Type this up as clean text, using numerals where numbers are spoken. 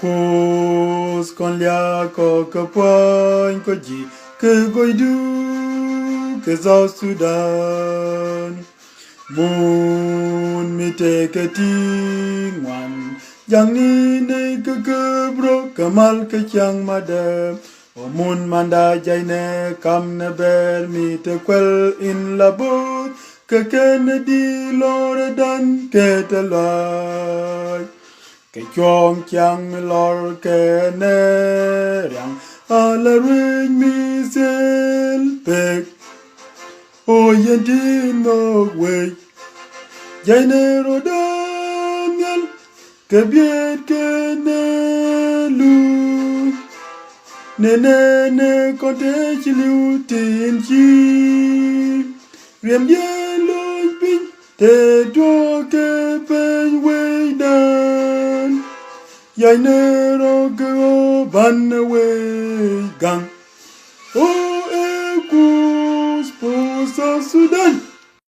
Kos kon lia ko kapoin ko ji ke goidu ke South Sudan. Moon mi te ketingwan yang ni nei ke bro kamal ke chang madam. O moon manda jaine kam ne ber mi te kwel in labor ke Kennedy Loredan ke te loy. Ke chong chang lor ke ne riang ala ring mi sel pek. O yen no way. Jaine rodaniel ke biet ke ne lu. Ne kote chiliu tin chi. Riem yen loy pin te do ke pen way dan. Jaine ro ke o ban way gang. O ekus po South Sudan.